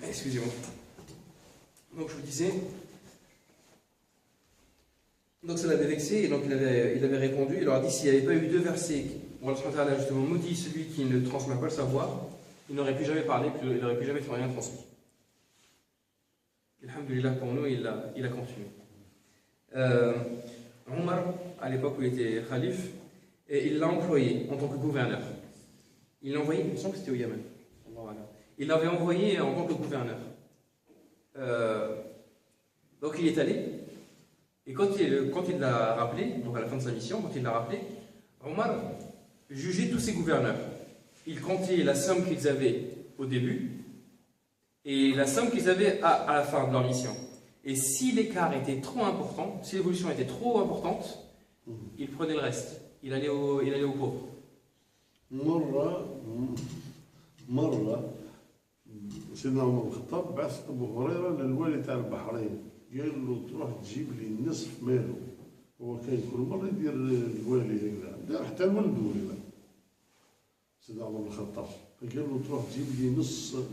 Excusez-moi. Donc je vous disais, donc ça l'avait vexé, et donc il avait répondu, il leur a dit s'il n'y avait pas eu 2 versets où Allah a justement maudit celui qui ne transmet pas le savoir, il n'aurait plus jamais parlé, il n'aurait plus jamais rien transmis. Alhamdulillah pour nous, il a continué. Omar, à l'époque où il était calife, et il l'a employé en tant que gouverneur. Il l'a envoyé, il me semble que c'était au Yémen. Il l'avait envoyé en tant que gouverneur. Donc il est allé, et quand il l'a rappelé, donc à la fin de sa mission, quand il l'a rappelé, Omar jugeait tous ses gouverneurs. Il comptait la somme qu'ils avaient au début et la somme qu'ils avaient à la fin de leur mission. Et si l'écart était trop important, si l'évolution était trop importante, il prenait le reste. Il allait aux pauvres. مرة سيدنا عمر بن الخطاب بعث أبو هريرة للوالي تاع البحرين، قال له تروح تجيب لي نصف ماله. هو كان كل مرة يدير الوالي هكذا، دار حتى لولده هكذا سيدنا عمر بن الخطاب، فقال له تروح تجيب لي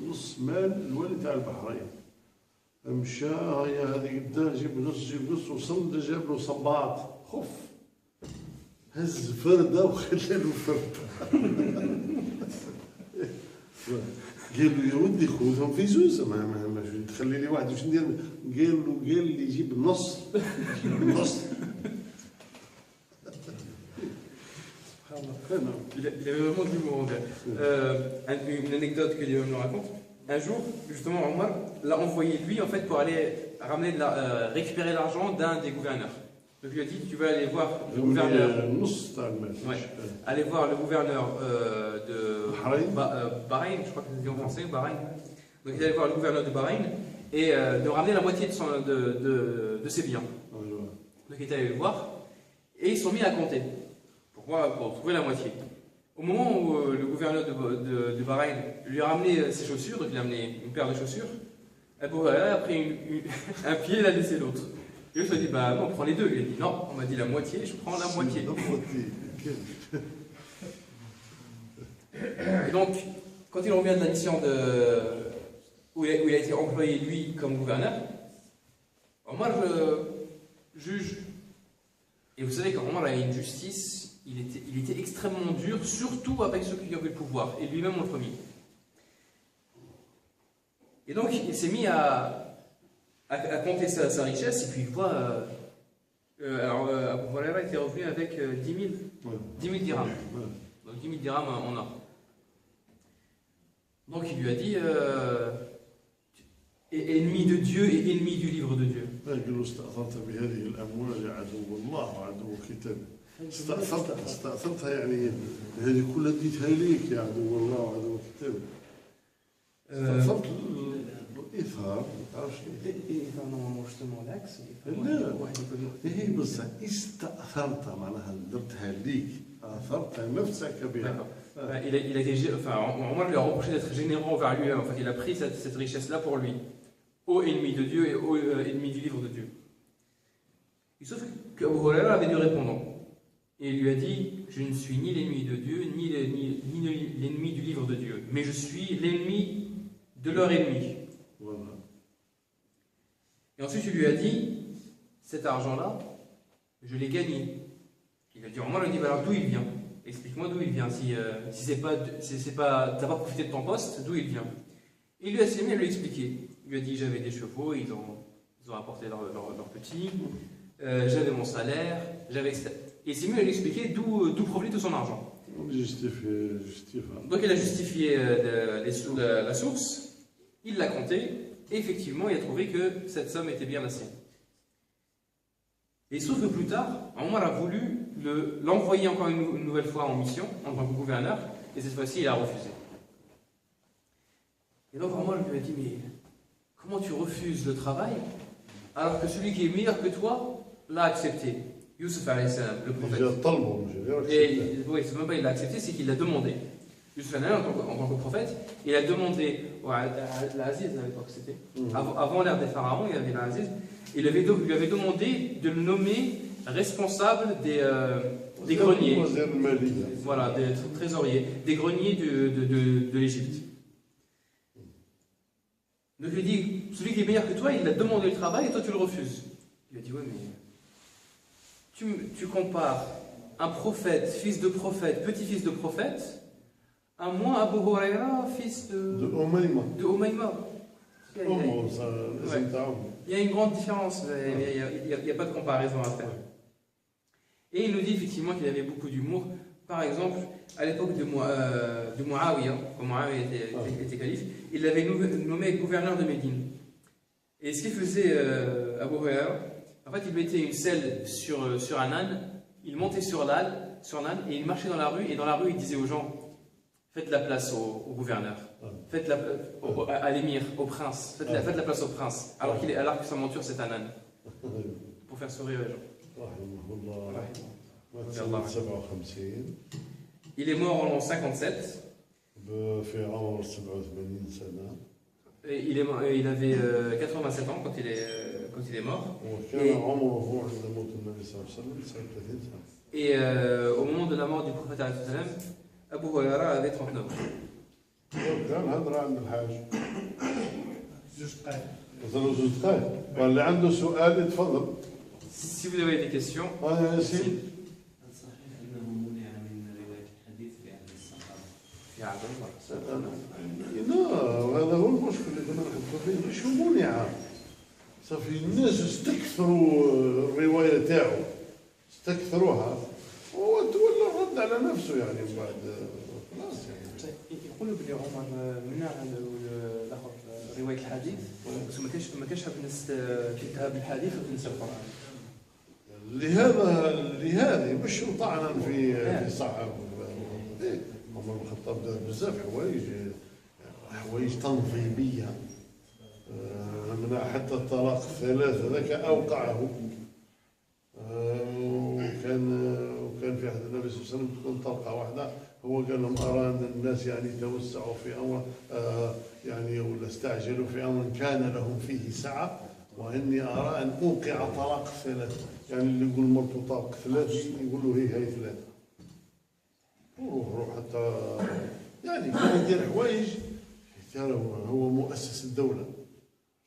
نص مال الوالي تاع البحرين. مشى هيا هذه قداه جيب نص وصل جاب له صباط خف هز فردة وخلى له فردة. قال له يا ودي خذهم في زوز ما تخلي لي واحد واش ندير. قال لي جيب النص Il avait vraiment de l'humour envers. Une anecdote que l'imam nous raconte. Un jour, justement, Omar l'a envoyé lui en fait pour aller récupérer l'argent d'un des gouverneurs. Donc il lui a dit tu vas aller voir le gouverneur. Ouais, aller voir le gouverneur de Bahreïn, je crois que c'est en français, Bahreïn. Donc il allait voir le gouverneur de Bahreïn et de ramener la moitié de ses biens. Donc il est allé le voir et ils sont mis à compter pour trouver la moitié. Au moment où le gouverneur de Bahreïn lui a ramené ses chaussures, donc il a amené une paire de chaussures, Abu Huraira a pris un pied et il a laissé l'autre. Et lui, il a dit, bah non, prends les deux. Il a dit, non, on m'a dit la moitié, je prends la moitié. Et donc, quand il revient de la mission où il a été employé, lui, comme gouverneur, Omar juge. Et vous savez, quand Omar a une justice, il était extrêmement dur, surtout avec ceux qui avaient le pouvoir, et lui-même en premier. Et donc, il s'est mis à compter sa richesse, et puis il voit. Alors, Abu Huraira était revenu avec 10 000 dirhams. Donc 10 000 dirhams en or. Donc il lui a dit ennemi de Dieu et ennemi du livre de Dieu. استأثرتها يعني هذه كلها اديتها ليك يا عدو الله وعدو كتابه. استأثرت الإثار ما تعرفش الإثار نورمالمون justement l'axe. لا هي بصح استأثرت معناها درتها ليك أثرت نفسك بها. Il a été, enfin, Omar lui a reproché d'être généreux envers lui-même. En fait, il a pris cette richesse-là pour lui, ô ennemi de Dieu et ô ennemi du livre de Dieu. Sauf qu'Abu Huraira avait dû répondre. Et il lui a dit, je ne suis ni l'ennemi de Dieu, ni l'ennemi du livre de Dieu, mais je suis l'ennemi de leur ennemi. Voilà. Et ensuite il lui a dit, cet argent-là, je l'ai gagné. Il a dit, Omar lui a dit, alors d'où il vient? Explique-moi d'où il vient. Si t'as pas profité de ton poste, d'où il vient? Il lui a mis à lui expliquer. Il lui a dit, j'avais des chevaux, ils ont apporté leur petit, j'avais mon salaire, j'avais... Et c'est mieux à lui expliquer d'où provenait tout son argent. Donc il a justifié la source, il l'a compté, et effectivement il a trouvé que cette somme était bien la sienne. Et sauf que plus tard, Omar a voulu l'envoyer encore une nouvelle fois en mission, en tant que gouverneur, et cette fois-ci il a refusé. Et donc Omar lui a dit, mais comment tu refuses le travail alors que celui qui est meilleur que toi l'a accepté? Youssef alayhi salam, le prophète. Et oui, c'est même pas il l'a accepté, c'est qu'il l'a demandé. Youssef alayhi salam, en tant que prophète, il a demandé à l'Aziz à l'époque, c'était. Avant l'ère des pharaons, il y avait l'Aziz. Il lui avait demandé de le nommer responsable des greniers. Voilà, des trésoriers, des greniers de l'Égypte. Donc il lui dit, celui qui est meilleur que toi, il a demandé le travail et toi tu le refuses. Il lui a dit, ouais, mais tu compares un prophète, fils de prophète, petit-fils de prophète, à moi, Abu Huraira, fils De Umayma. de Umayma. Oh, ça, Ouais. ouais. Il y a une grande différence, il n'y a pas de comparaison à faire. Et il nous dit effectivement qu'il avait beaucoup d'humour. Par exemple, à l'époque de Muawiyah, quand Muawiyah était calife, il l'avait nommé gouverneur de Médine. Et ce qu'il faisait Abu Huraira, en fait, il mettait une selle sur un âne, il montait sur l'âne et il marchait dans la rue, et dans la rue, il disait aux gens, faites la place au gouverneur, faites à l'émir, au prince, faites la place au prince, alors que sa monture c'est un âne, pour faire sourire les gens. Il est mort en 57. Et il avait 87 ans quand il est mort. Et au moment de la mort du prophète, Abu Huraira avait 39 ans. Si vous avez des questions, هذا هو المشكل اللي كنا نحطوا فيه شو منع صافي الناس استكثروا الروايه تاعو استكثروها وتولى الرد على نفسه يعني بعد خلاص يعني يقولوا بلي عمر منع الاخر روايه الحديث بس ما كانش حاب الناس تذهب الحديث وتنسى القران لهذه مش طعنا في صحه عمر بن الخطاب دار بزاف حوايج تنظيميه منع حتى الطلاق الثلاث هذاك اوقعه وكان في عهد النبي صلى الله عليه وسلم تكون طلقه واحده هو قال لهم ارى ان الناس يعني توسعوا في امر يعني ولا استعجلوا في امر كان لهم فيه سعه واني ارى ان اوقع طلاق الثلاث يعني اللي يقول مرته طلق ثلاث يقول له هي ثلاث روح حتى يعني كان يدير حوايج هو مؤسس الدولة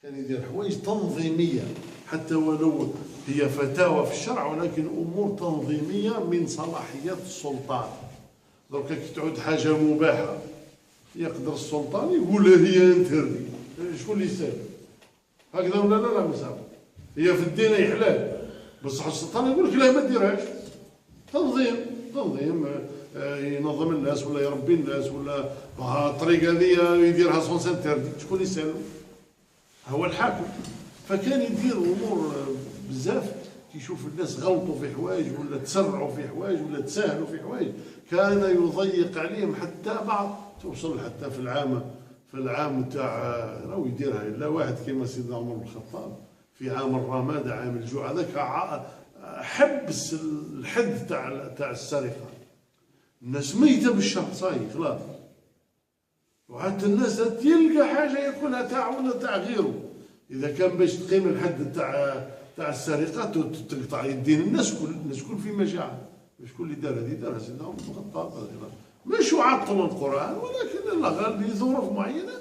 كان يدير حوايج تنظيمية حتى ولو هي فتاوى في الشرع ولكن أمور تنظيمية من صلاحيات السلطان درك كي تعود حاجة مباحة يقدر السلطان يقول هي انتردي شكون اللي يسال هكذا ولا لا مساوي هي في الدين أي حلال بصح السلطان يقول لك لا ما ديرهاش تنظيم ينظم الناس ولا يربي الناس ولا الطريقه هذه يديرها سونس انتردي شكون يسالو هو الحاكم فكان يدير امور بزاف كيشوف الناس غلطوا في حوايج ولا تسرعوا في حوايج ولا تساهلوا في حوايج كان يضيق عليهم حتى بعض توصل حتى في العام تاع راهو يديرها الا واحد كيما سيدنا عمر بن الخطاب في عام الرمادة عام الجوع هذاك حبس الحد تاع السرقه الناس ميته بالشهر صاي خلاص وحتى الناس تلقى حاجه ياكلها تاع ولا تاع غيره اذا كان باش تقيم الحد تاع السرقه تقطع يدين الناس كل في مجاعه شكون اللي دار هذه دارها سيدنا عمر بن الخطاب مش عطلوا القران ولكن الله قال لظروف معينه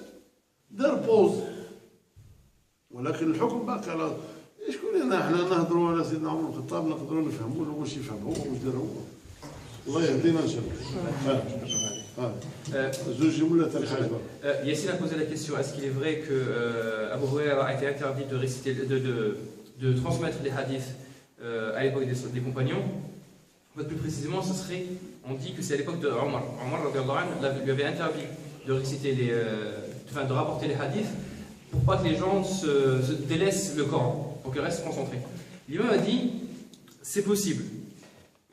دار بوز ولكن الحكم باقي على شكون احنا نهضروا على سيدنا عمر بن الخطاب نقدروا نفهموا له واش يفهم هو واش دار هو الله. Yassine a posé la question, est-ce qu'il est vrai que Abu Huraira a été interdit de réciter, de transmettre les hadiths à l'époque des compagnons? Plus précisément, on dit que c'est à l'époque de Omar. Omar lui avait interdit de réciter de rapporter les hadiths pour pas que les gens se délaissent le Coran, pour qu'ils restent concentrés. L'imam a dit, c'est possible.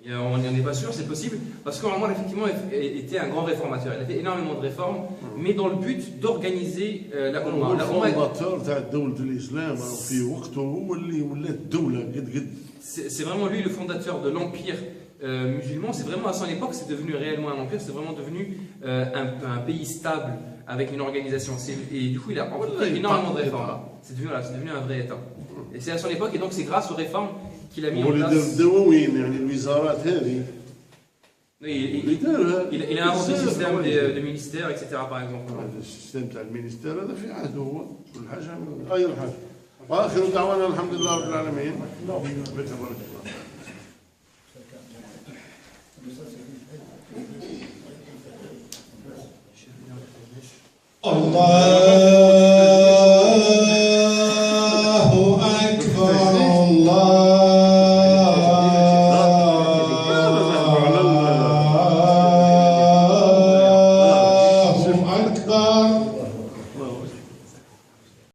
On n'en est pas sûr, c'est possible, parce qu'Omar effectivement était un grand réformateur. Il a fait énormément de réformes, mais dans le but d'organiser la Ummah. C'est vraiment lui le fondateur de l'empire musulman. C'est vraiment à son époque, c'est devenu réellement un empire, c'est vraiment devenu un pays stable avec une organisation. Et du coup, il a fait énormément de réformes. C'est devenu un vrai État. Et c'est à son époque, et donc c'est grâce aux réformes qu'il a mis en place. Il a inventé le système des ministères, etc. par exemple. هذا السيستم تاع المينستير هذا في عهده هو كل حاجه غير حاجه. واخر دعوانا الحمد لله رب العالمين. بتبارك الله. الله